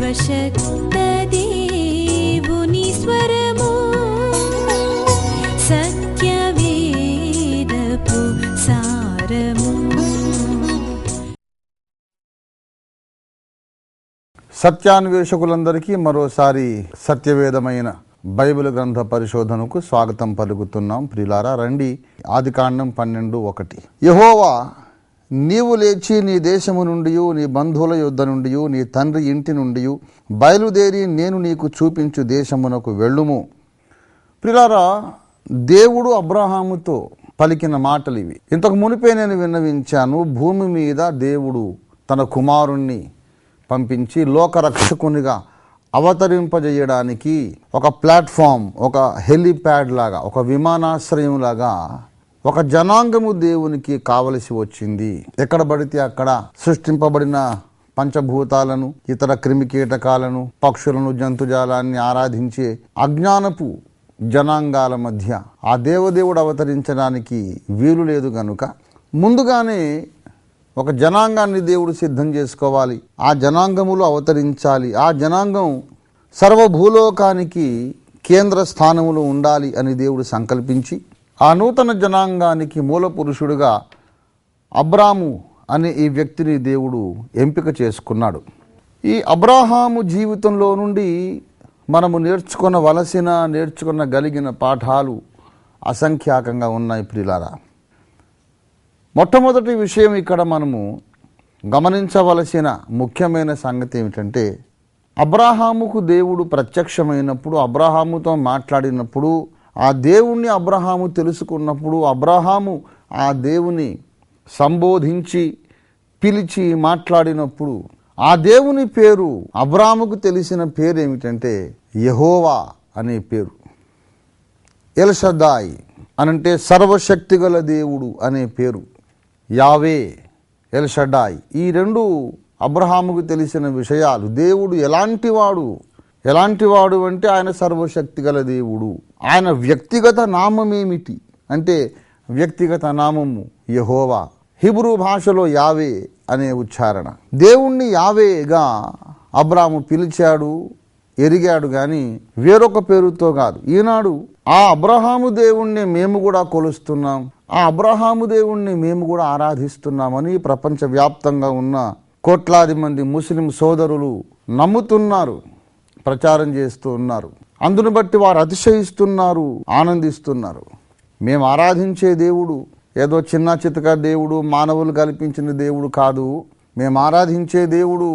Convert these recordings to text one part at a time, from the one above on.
సర్వశక్త దేవుని స్వరము సత్యవేదపు సారము. సత్యాన్వేషకులందరికీ మరోసారి సత్యవేదమైన బైబిల్ గ్రంథ పరిశోధనకు స్వాగతం పలుకుతున్నాం. ప్రియులారా, రండి. ఆదికాండం 12:1. యెహోవా, నీవు లేచి నీ దేశము నుండి, నీ బంధువుల యొద్ద నుండి, నీ తండ్రి ఇంటి నుండి బయలుదేరి నేను నీకు చూపించు దేశమునకు వెళ్ళుము. ప్రియులారా, దేవుడు అబ్రహాముతో పలికిన మాటలు ఇవి. ఇంతకు మునిపే నేను విన్నవించాను. భూమి మీద దేవుడు తన కుమారుణ్ణి పంపించి లోకరక్షకునిగా అవతరింపజేయడానికి ఒక ప్లాట్ఫామ్, ఒక హెలిప్యాడ్ లాగా, ఒక విమానాశ్రయం లాగా ఒక జనాంగము దేవునికి కావలసి వచ్చింది. ఎక్కడ పడితే అక్కడ సృష్టింపబడిన పంచభూతాలను, ఇతర క్రిమికీటకాలను, పక్షులను, జంతుజాలాన్ని ఆరాధించే అజ్ఞానపు జనాంగాల మధ్య ఆ దేవదేవుడు అవతరించడానికి వీలు లేదు గనుక ముందుగానే ఒక జనాంగాన్ని దేవుడు సిద్ధం చేసుకోవాలి. ఆ జనాంగములో అవతరించాలి. ఆ జనాంగం సర్వభూలోకానికి కేంద్ర స్థానములో ఉండాలి అని దేవుడు సంకల్పించి ఆ నూతన జనాంగానికి మూల పురుషుడుగా అబ్రాము అనే ఈ వ్యక్తిని దేవుడు ఎంపిక చేసుకున్నాడు. ఈ అబ్రాహాము జీవితంలో నుండి మనము నేర్చుకొనగలిగిన పాఠాలు అసంఖ్యాకంగా ఉన్నాయి. ప్రియులారా, మొట్టమొదటి విషయం ఇక్కడ మనము గమనించవలసిన ముఖ్యమైన సంగతి ఏమిటంటే, అబ్రహాముకు దేవుడు ప్రత్యక్షమైనప్పుడు, అబ్రహాముతో మాట్లాడినప్పుడు, ఆ దేవుణ్ణి అబ్రహాము తెలుసుకున్నప్పుడు, అబ్రహాము ఆ దేవుని సంబోధించి పిలిచి మాట్లాడినప్పుడు ఆ దేవుని పేరు, అబ్రాముకు తెలిసిన పేరు ఏమిటంటే యెహోవా అనే పేరు. ఎల్షదాయ్ అనంటే సర్వశక్తిగల దేవుడు అనే పేరు. యావే, ఎల్షడాయ్, ఈ రెండు అబ్రహాముకు తెలిసిన విషయాలు. దేవుడు ఎలాంటివాడు అంటే ఆయన సర్వశక్తిగల దేవుడు. ఆయన వ్యక్తిగత నామం ఏమిటి అంటే వ్యక్తిగత నామము యెహోవా. హిబ్రూ భాషలో యావే అనే ఉచ్చారణ. దేవుణ్ణి యావేగా అబ్రాము పిలిచాడు, ఎరిగాడు, కానీ వేరొక పేరుతో కాదు. ఈనాడు ఆ అబ్రహాము దేవుణ్ణి మేము కూడా కొలుస్తున్నాం, ఆ అబ్రహాము దేవుణ్ణి మేము కూడా ఆరాధిస్తున్నామని ప్రపంచవ్యాప్తంగా ఉన్న కోట్లాది మంది ముస్లిం సోదరులు నమ్ముతున్నారు, ప్రచారం చేస్తూ ఉన్నారు. అందును బట్టి వారు అతిశయిస్తున్నారు, ఆనందిస్తున్నారు. మేము ఆరాధించే దేవుడు ఏదో చిన్న చితక దేవుడు, మానవులు కల్పించిన దేవుడు కాదు. మేము ఆరాధించే దేవుడు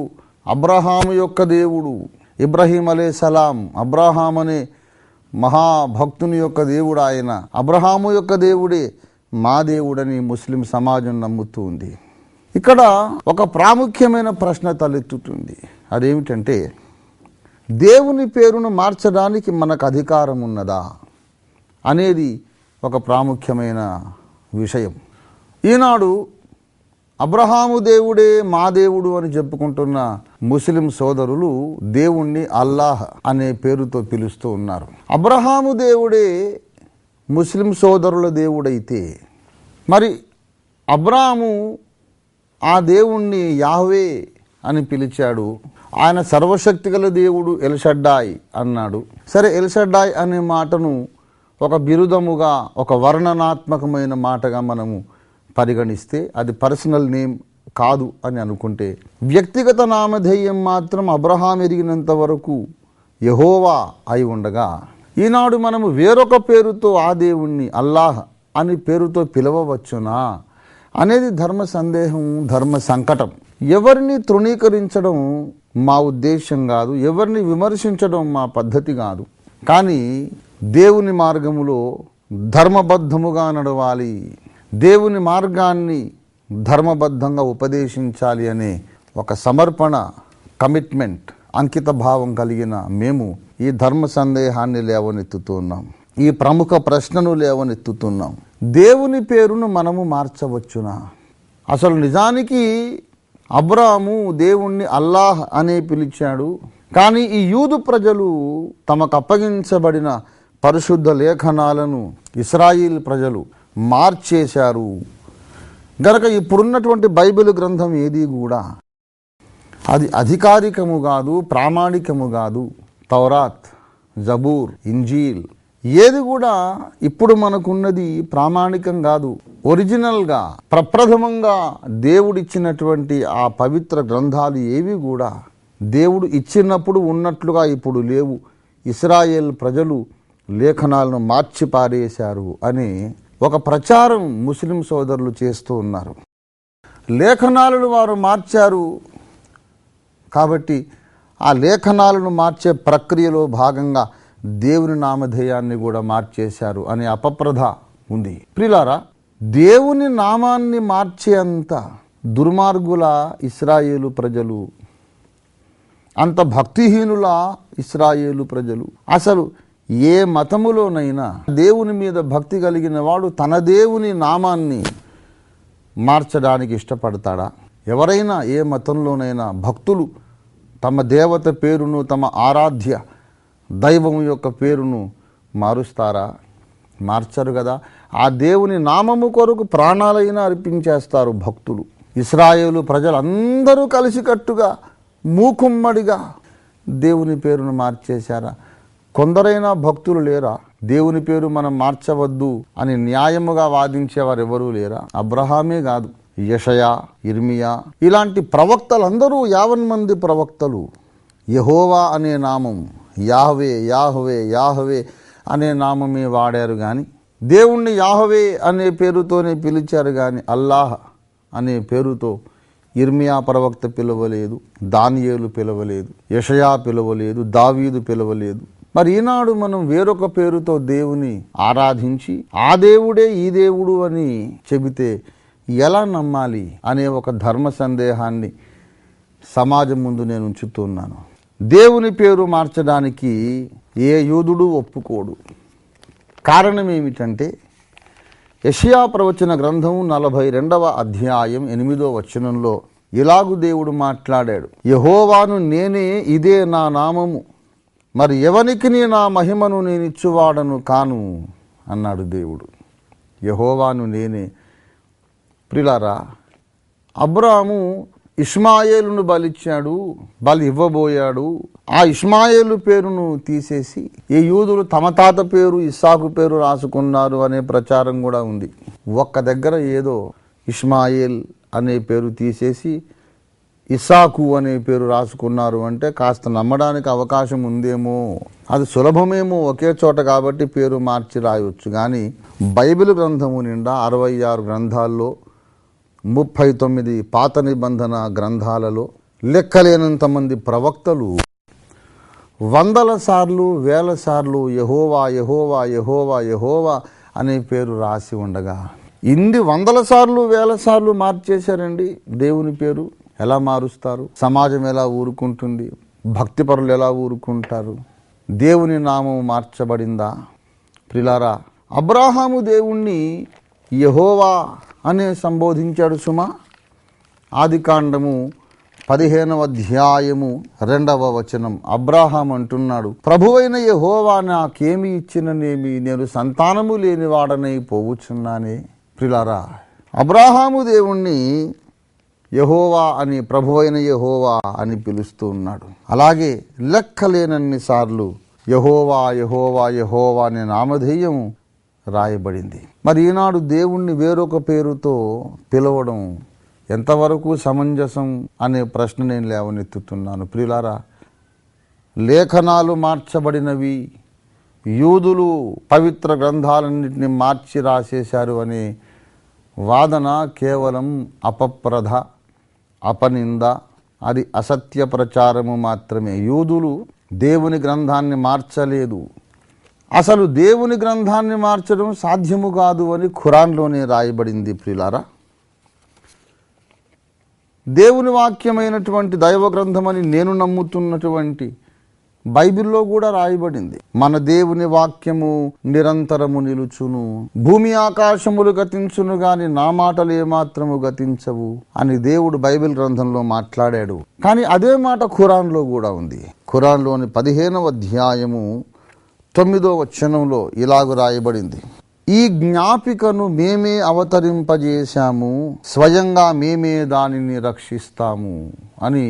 అబ్రహాము యొక్క దేవుడు, ఇబ్రహీం అలైహిస్సలాం, అబ్రహాం అనే మహాభక్తుని యొక్క దేవుడు ఆయన. అబ్రహాము యొక్క దేవుడే మా దేవుడని ముస్లిం సమాజం నమ్ముతూ ఉంది. ఇక్కడ ఒక ప్రాముఖ్యమైన ప్రశ్న తలెత్తుతుంది. అదేమిటంటే, దేవుని పేరును మార్చడానికి మనకు అధికారం ఉన్నదా అనేది ఒక ప్రాముఖ్యమైన విషయం. ఈనాడు అబ్రహాము దేవుడే మా దేవుడు అని చెప్పుకుంటున్న ముస్లిం సోదరులు దేవుణ్ణి అల్లాహ్ అనే పేరుతో పిలుస్తూ ఉన్నారు. అబ్రహాము దేవుడే ముస్లిం సోదరుల దేవుడైతే మరి అబ్రాము ఆ దేవుణ్ణి యాహ్వే అని పిలిచాడు. ఆయన సర్వశక్తిగల దేవుడు, ఎల్షడ్డాయ్ అన్నాడు. సరే, ఎల్షడ్డాయ్ అనే మాటను ఒక బిరుదముగా, ఒక వర్ణనాత్మకమైన మాటగా మనము పరిగణిస్తే అది పర్సనల్ నేమ్ కాదు అని అనుకుంటే, వ్యక్తిగత నామధేయం మాత్రం అబ్రహాం ఎరిగినంత వరకు యెహోవా అయి ఉండగా, ఈనాడు మనము వేరొక పేరుతో ఆ దేవుణ్ణి అల్లాహ్ అని పేరుతో పిలవవచ్చునా అనేది ధర్మ సందేహం, ధర్మ సంకటం. ఎవరిని తృణీకరించడం మా ఉద్దేశం కాదు, ఎవరిని విమర్శించడం మా పద్ధతి కాదు. కానీ దేవుని మార్గములో ధర్మబద్ధముగా నడవాలి, దేవుని మార్గాన్ని ధర్మబద్ధంగా ఉపదేశించాలి అనే ఒక సమర్పణ, కమిట్మెంట్, అంకిత భావం కలిగిన మేము ఈ ధర్మ సందేహాన్ని లేవనెత్తుతున్నాం, ఈ ప్రముఖ ప్రశ్నను లేవనెత్తుతున్నాం. దేవుని పేరును మనము మార్చవచ్చునా? అసలు నిజానికి అబ్రాము దేవుణ్ణి అల్లాహ్ అనే పిలిచాడు. కానీ ఈ యూదు ప్రజలు తమకు అప్పగించబడిన పరిశుద్ధ లేఖనాలను ఇశ్రాయేల్ ప్రజలు మార్చేశారు. గనక ఇప్పుడున్నటువంటి బైబిల్ గ్రంథం ఏది కూడా అది అధికారికము కాదు, ప్రామాణికము కాదు. తౌరాత్, జబూర్, ఇంజీల్ ఏది కూడా ఇప్పుడు మనకున్నది ప్రామాణికం కాదు. ఒరిజినల్గా ప్రప్రథమంగా దేవుడిచ్చినటువంటి ఆ పవిత్ర గ్రంథాలు ఏవి కూడా దేవుడు ఇచ్చినప్పుడు ఉన్నట్లుగా ఇప్పుడు లేవు. ఇశ్రాయేల్ ప్రజలు లేఖనాలను మార్చి పారేశారు అని ఒక ప్రచారం ముస్లిం సోదరులు చేస్తూ ఉన్నారు. లేఖనాలను వారు మార్చారు కాబట్టి ఆ లేఖనాలను మార్చే ప్రక్రియలో భాగంగా దేవుని నామధేయాన్ని కూడా మార్చేశారు అనే అపప్రథ ఉంది. ప్రియులారా, దేవుని నామాన్ని మార్చేంత దుర్మార్గుల ఇశ్రాయేలు ప్రజలు, అంత భక్తిహీనుల ఇశ్రాయేలు ప్రజలు. అసలు ఏ మతములోనైనా దేవుని మీద భక్తి కలిగిన వాడు తన దేవుని నామాన్ని మార్చడానికి ఇష్టపడతాడా? ఎవరైనా ఏ మతంలోనైనా భక్తులు తమ దేవత పేరును, తమ ఆరాధ్య దైవం యొక్క పేరును మారుస్తారా? మార్చరు కదా. ఆ దేవుని నామము కొరకు ప్రాణాలైనా అర్పించేస్తారు భక్తులు. ఇశ్రాయేలు ప్రజలందరూ కలిసికట్టుగా మూకుమ్మడిగా దేవుని పేరును మార్చేశారా? కొందరైనా భక్తులు లేరా? దేవుని పేరు మనం మార్చవద్దు అని న్యాయముగా వాదించేవారు ఎవరూ లేరా? అబ్రహామే కాదు, యెషయా, ఇర్మియా ఇలాంటి ప్రవక్తలందరూ 50 మంది ప్రవక్తలు యెహోవా అనే నామం, యాహ్వే యాహ్వే యాహ్వే అనే నామమే వాడారు. కానీ దేవుణ్ణి యాహ్వే అనే పేరుతోనే పిలిచారు. కానీ అల్లాహ్ అనే పేరుతో ఇర్మియా ప్రవక్త పిలవలేదు, దానియేలు పిలవలేదు, యెషయా పిలవలేదు, దావీదు పిలవలేదు. మరి ఈనాడు మనం వేరొక పేరుతో దేవుని ఆరాధించి ఆ దేవుడే ఈ దేవుడు అని చెబితే ఎలా నమ్మాలి అనే ఒక ధర్మ సందేహాన్ని సమాజం ముందు నేను ఉంచుతున్నాను. దేవుని పేరు మార్చడానికి ఏ యూదుడు ఒప్పుకోడు. కారణం ఏమిటంటే యెషయా ప్రవచన గ్రంథం 42వ అధ్యాయం 8వ వచనంలో ఇలాగు దేవుడు మాట్లాడాడు. యెహోవాను నేనే, ఇదే నా నామము, మరి ఎవనికి నా మహిమను నేను ఇచ్చువాడను కాను అన్నాడు దేవుడు. యెహోవాను నేనే. ప్రియులారా, అబ్రాహాము ఇష్మాయేలును బలిచ్చాడు, బలి ఇవ్వబోయాడు. ఆ ఇష్మాయేలు పేరును తీసేసి ఈ యూదులు తమ తాత పేరు ఇస్సాకు పేరు రాసుకున్నారు అనే ప్రచారం కూడా ఉంది. ఒక్క దగ్గర ఏదో ఇష్మాయేల్ అనే పేరు తీసేసి ఇస్సాకు అనే పేరు రాసుకున్నారు అంటే కాస్త నమ్మడానికి అవకాశం ఉందేమో, అది సులభమేమో ఒకే చోట కాబట్టి పేరు మార్చి రాయవచ్చు. కానీ బైబిల్ గ్రంథము నిండా 66 గ్రంథాల్లో 39 పాత నిబంధన గ్రంథాలలో లెక్కలేనంత మంది ప్రవక్తలు వందల సార్లు, వేల సార్లు యెహోవా యెహోవా యెహోవా యెహోవా అనే పేరు రాసి ఉండగా ఇన్ని వందల సార్లు, వేల సార్లు మార్చేశారండి దేవుని పేరు. ఎలా మారుస్తారు? సమాజం ఎలా ఊరుకుంటుంది? భక్తిపరులు ఎలా ఊరుకుంటారు? దేవుని నామం మార్చబడిందా? ప్రిలారా, అబ్రాహాము దేవుణ్ణి యెహోవా అనే సంబోధించాడు సుమా. ఆదికాండము 15వ అధ్యాయము 2వ వచనం అబ్రాహాం అంటున్నాడు, ప్రభువైన యెహోవా నాకేమి ఇచ్చిననేమి, నేను సంతానము లేనివాడనై పోవుచున్నానే. ప్రిలారా, అబ్రాహాము దేవుణ్ణి యెహోవా అని, ప్రభువైన యెహోవా అని పిలుస్తూ ఉన్నాడు. అలాగే లెక్కలేనన్ని సార్లు యెహోవా యెహోవా యెహోవా అనే నామధేయం రాయబడింది. మరి ఈనాడు దేవుణ్ణి వేరొక పేరుతో పిలవడం ఎంతవరకు సమంజసం అనే ప్రశ్న నేను లేవనెత్తుతున్నాను. ప్రియులారా, లేఖనాలు మార్చబడినవి, యూదులు పవిత్ర గ్రంథాలన్నింటినీ మార్చి రాసేశారు అనే వాదన కేవలం అపప్రథ, అపనింద, అది అసత్య ప్రచారము మాత్రమే. యూదులు దేవుని గ్రంథాన్ని మార్చలేదు. అసలు దేవుని గ్రంథాన్ని మార్చడం సాధ్యము కాదు అని ఖురాన్లోనే రాయబడింది. ప్రియులారా, దేవుని వాక్యమైనటువంటి దైవ గ్రంథమని నేను నమ్ముతున్నటువంటి బైబిల్లో కూడా రాయబడింది, మన దేవుని వాక్యము నిరంతరము నిలుచును, భూమి ఆకాశములు గతించును గాని నా మాటలు ఏమాత్రము గతించవు అని దేవుడు బైబిల్ గ్రంథంలో మాట్లాడాడు. కానీ అదే మాట ఖురాన్లో కూడా ఉంది. ఖురాన్లోని 15వ అధ్యాయము 9వ వచనంలో ఇలాగు రాయబడింది, ఈ జ్ఞాపికను మేమే అవతరింపజేశాము, స్వయంగా మేమే దానిని రక్షిస్తాము అని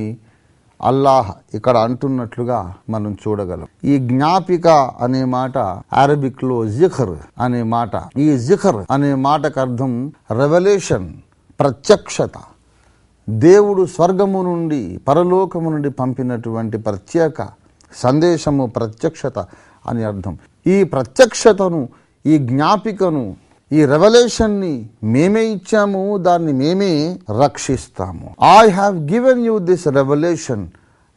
అల్లాహ్ ఇక్కడ అంటున్నట్లుగా మనం చూడగలం. ఈ జ్ఞాపిక అనే మాట అరబిక్ లో జిఖర్ అనే మాట. ఈ జిఖర్ అనే మాటకు అర్థం రెవల్యూషన్, ప్రత్యక్షత. దేవుడు స్వర్గము నుండి పరలోకము నుండి పంపినటువంటి ప్రత్యేక సందేశము, ప్రత్యక్షత అని అర్థం. ఈ ప్రత్యక్షతను, ఈ జ్ఞాపికను, ఈ రెవల్యూషన్ని మేమే ఇచ్చాము, దాన్ని మేమే రక్షిస్తాము. I have given you this revolution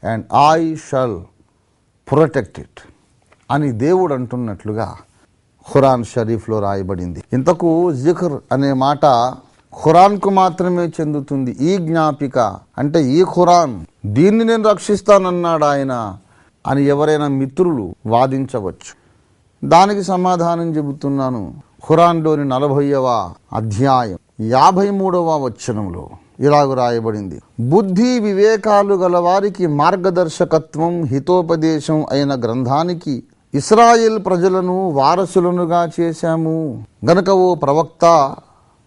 and I shall protect it అని దేవుడు అంటున్నట్లుగా ఖురాన్ షరీఫ్లో రాయబడింది. ఇంతకు జిక్ర్ అనే మాట ఖురాన్కు మాత్రమే చెందుతుంది. ఈ జ్ఞాపిక అంటే ఈ ఖురాన్, దీన్ని నేను రక్షిస్తానన్నాడు ఆయన అని ఎవరైనా మిత్రులు వాదించవచ్చు. దానికి సమాధానం చెబుతున్నాను. ఖురాన్లోని 40వ అధ్యాయం 53వ వచనంలో ఇలాగ రాయబడింది: బుద్ధి వివేకాలు గల వారికి మార్గదర్శకత్వం, హితోపదేశం అయిన గ్రంథానికి ఇస్రాయేల్ ప్రజలను వారసులనుగా చేశాము. గనక ఓ ప్రవక్త,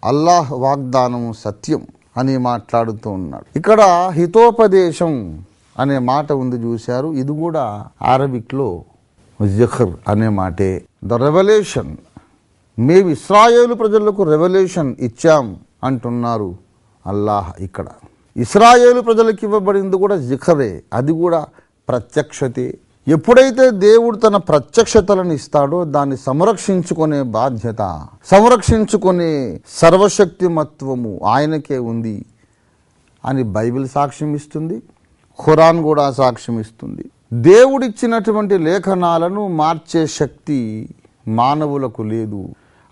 అల్లాహ్ వాగ్దానం సత్యం అని మాట్లాడుతూ ఉన్నాడు. ఇక్కడ హితోపదేశం అనే మాట ఉంది చూశారు. ఇది కూడా అరబిక్లో జిఖర్ అనే మాటే. ద రెవల్యూషన్, మేము ఇస్రాయేలు ప్రజలకు రెవల్యూషన్ ఇచ్చాం అంటున్నారు అల్లాహ్. ఇక్కడ ఇస్రాయేలు ప్రజలకు ఇవ్వబడింది కూడా జిఖరే, అది కూడా ప్రత్యక్షతే. ఎప్పుడైతే దేవుడు తన ప్రత్యక్షతలను ఇస్తాడో దాన్ని సంరక్షించుకునే బాధ్యత, సంరక్షించుకునే సర్వశక్తిమత్వము ఆయనకే ఉంది అని బైబిల్ సాక్ష్యం ఇస్తుంది, ఖురాన్ కూడా సాక్ష్యం ఇస్తుంది. దేవుడిచ్చినటువంటి లేఖనాలను మార్చే శక్తి మానవులకు లేదు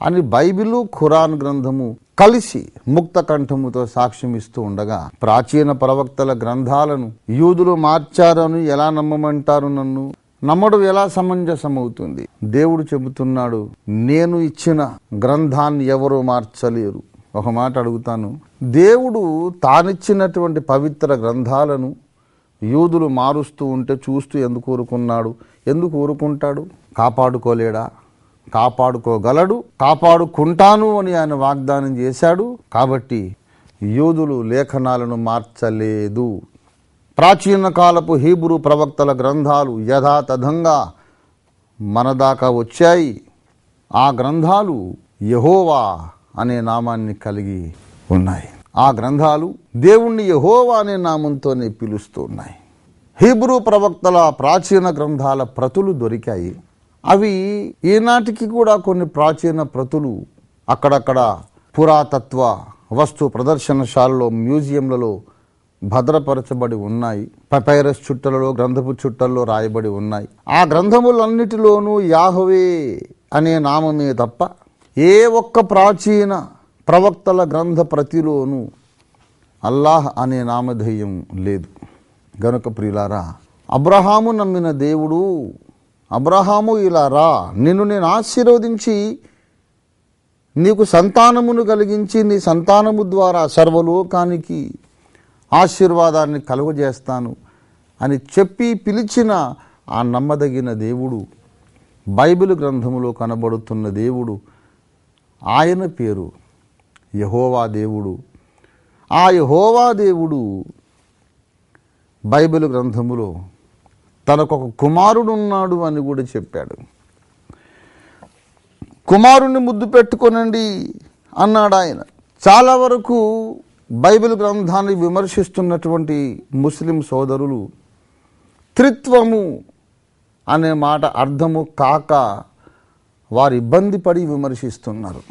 అని బైబిలు, ఖురాన్ గ్రంథము కలిసి ముక్త కంఠముతో సాక్ష్యం ఇస్తూ ఉండగా, ప్రాచీన ప్రవక్తల గ్రంథాలను యూదులు మార్చారని ఎలా నమ్మమంటారు? నన్ను నమ్మడం ఎలా సమంజసమవుతుంది? దేవుడు చెబుతున్నాడు, నేను ఇచ్చిన గ్రంథాన్ని ఎవరూ మార్చలేరు. ఒక మాట అడుగుతాను, దేవుడు తానిచ్చినటువంటి పవిత్ర గ్రంథాలను యూదులు మారుస్తూ ఉంటే చూస్తూ ఎందుకు ఊరుకున్నాడు? ఎందుకు ఊరుకుంటాడు? కాపాడుకోలేడా? కాపాడుకోగలడు, కాపాడుకుంటాను అని ఆయన వాగ్దానం చేశాడు. కాబట్టి యూదులు లేఖనాలను మార్చలేదు. ప్రాచీన కాలపు హీబ్రూ ప్రవక్తల గ్రంథాలు యథాతథంగా మన దాకా వచ్చాయి. ఆ గ్రంథాలు యెహోవా అనే నామాన్ని కలిగి ఉన్నాయి. ఆ గ్రంథాలు దేవుణ్ణి యెహోవా అనే నామంతోనే పిలుస్తూ ఉన్నాయి. హీబ్రూ ప్రవక్తల ప్రాచీన గ్రంథాల ప్రతులు దొరికాయి. అవి ఈనాటికి కూడా కొన్ని ప్రాచీన ప్రతులు అక్కడక్కడ పురాతత్వ వస్తు ప్రదర్శనశాలలో, మ్యూజియంలలో భద్రపరచబడి ఉన్నాయి. పపైరస్ చుట్టలలో, గ్రంథపు చుట్టల్లో రాయబడి ఉన్నాయి. ఆ గ్రంథములన్నిటిలోనూ యాహవే అనే నామమే తప్ప ఏ ఒక్క ప్రాచీన ప్రవక్తల గ్రంథ ప్రతిలోనూ అల్లాహ్ అనే నామధేయం లేదు. గనుక ప్రియులారా, అబ్రహాము నమ్మిన దేవుడు, అబ్రహాము ఇలా రా, నిన్ను నేను ఆశీర్వదించి నీకు సంతానమును కలిగించి నీ సంతానము ద్వారా సర్వలోకానికి ఆశీర్వాదాన్ని కలుగజేస్తాను అని చెప్పి పిలిచిన ఆ నమ్మదగిన దేవుడు, బైబిల్ గ్రంథములో కనబడుతున్న దేవుడు, ఆయన పేరు యెహోవా దేవుడు. ఆ యెహోవా దేవుడు బైబిల్ గ్రంథములో తనకొక కుమారుడు ఉన్నాడు అని కూడా చెప్పాడు. కుమారుణ్ణి ముద్దు పెట్టుకొనండి అన్నాడు ఆయన. చాలా వరకు బైబిల్ గ్రంథాన్ని విమర్శిస్తున్నటువంటి ముస్లిం సోదరులు త్రిత్వము అనే మాట అర్థము కాక వారు ఇబ్బంది పడి విమర్శిస్తున్నారు.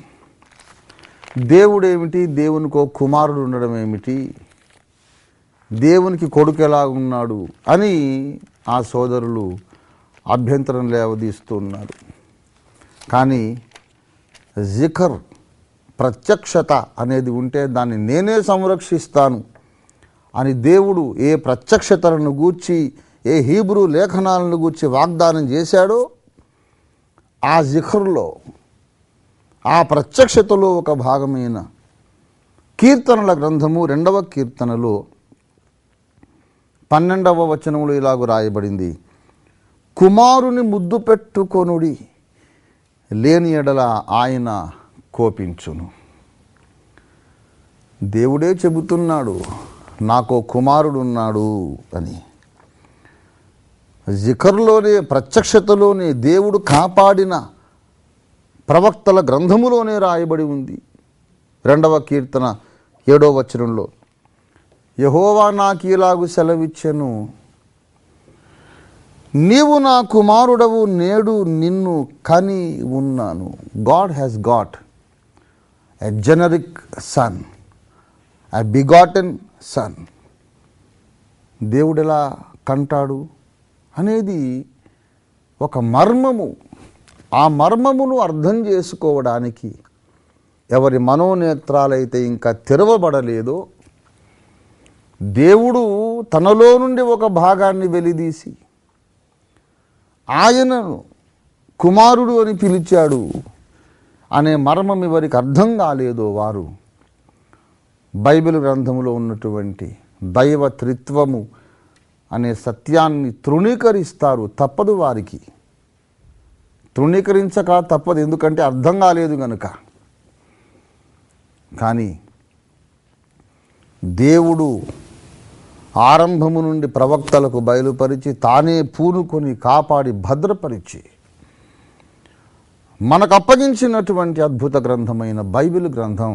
దేవుడేమిటి, దేవునికో కుమారుడు ఉండడం ఏమిటి, దేవునికి కొడుకు ఎలా ఉన్నాడు అని ఆ సోదరులు అభ్యంతరం లేవదీస్తున్నారు. కానీ జిఖర్, ప్రత్యక్షత అనేది ఉంటే దాన్ని నేనే సంరక్షిస్తాను అని దేవుడు ఏ ప్రత్యక్షతలను గూర్చి, ఏ హీబ్రూ లేఖనాలను గూర్చి వాగ్దానం చేశాడో ఆ జిఖర్లో, ఆ ప్రత్యక్షతలో ఒక భాగమైన కీర్తనల గ్రంథము 2వ కీర్తనలో 12వ వచనంలో ఇలాగ రాయబడింది: కుమారుని ముద్దు పెట్టుకొనుడి, లేని ఎడల ఆయన కోపించును. దేవుడే చెబుతున్నాడు, నాకో కుమారుడున్నాడు అని. జికర్లోనే, ప్రత్యక్షతలోనే, దేవుడు కాపాడిన ప్రవక్తల గ్రంథములోనే రాయబడి ఉంది. 2వ కీర్తన 7వ వచనంలో యెహోవా నాకు ఇలాగు సెలవిచ్చెను, నీవు నా కుమారుడవు, నేడు నిన్ను కని ఉన్నాను. God has got a generic son, a begotten son. దేవుడు ఎలా కంటాడు అనేది ఒక మర్మము. ఆ మర్మమును అర్థం చేసుకోవడానికి ఎవరి మనోనేత్రాలైతే ఇంకా తెరవబడలేదో, దేవుడు తనలో నుండి ఒక భాగాన్ని వెలిదీసి ఆయనను కుమారుడు అని పిలిచాడు అనే మర్మం ఎవరికి అర్థం కాలేదో వారు బైబిల్ గ్రంథంలో ఉన్నటువంటి దైవ త్రిత్వము అనే సత్యాన్ని తృణీకరిస్తారు. తప్పదు, వారికి తృణీకరించక తప్పదు, ఎందుకంటే అర్థం కాలేదు గనుక. కానీ దేవుడు ఆరంభము నుండి ప్రవక్తలకు బయలుపరిచి తానే పూనుకొని కాపాడి భద్రపరిచి మనకు అప్పగించినటువంటి అద్భుత గ్రంథమైన బైబిల్ గ్రంథం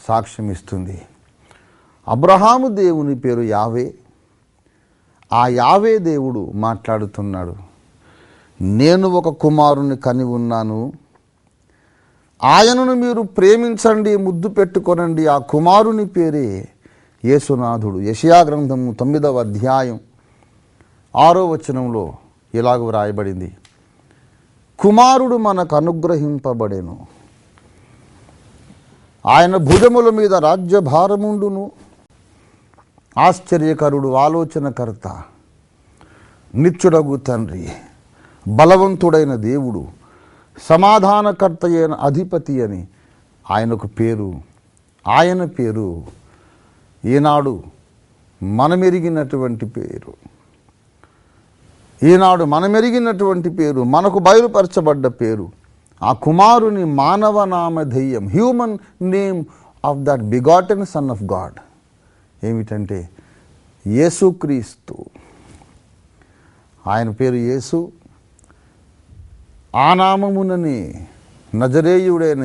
సాక్ష్యం ఇస్తుంది. అబ్రహాము దేవుని పేరు యావే. ఆ యావే దేవుడు మాట్లాడుతున్నాడు, నేను ఒక కుమారుని కని ఉన్నాను, ఆయనను మీరు ప్రేమించండి, ముద్దు పెట్టుకొనండి. ఆ కుమారుని పేరే యేసునాథుడు. యెషయా గ్రంథము 9వ అధ్యాయం 6వ వచనంలో ఇలాగ వ్రాయబడింది, కుమారుడు మనకు అనుగ్రహింపబడెను, ఆయన భుజముల మీద రాజ్యభారముండును, ఆశ్చర్యకరుడు, ఆలోచనకర్త, నిత్యుడగు తండ్రి, బలవంతుడైన దేవుడు, సమాధానకర్త అయిన అధిపతి అని ఆయనకు పేరు. ఆయన పేరు ఈనాడు మనమెరిగినటువంటి పేరు. ఈనాడు మనమెరిగినటువంటి పేరు, మనకు బయలుపరచబడ్డ పేరు, ఆ కుమారుని మానవ నామధేయం, human name of that begotten son of God ఏమిటంటే యేసుక్రీస్తు. ఆయన పేరు యేసు. ఆ నామమునని నజరేయుడైన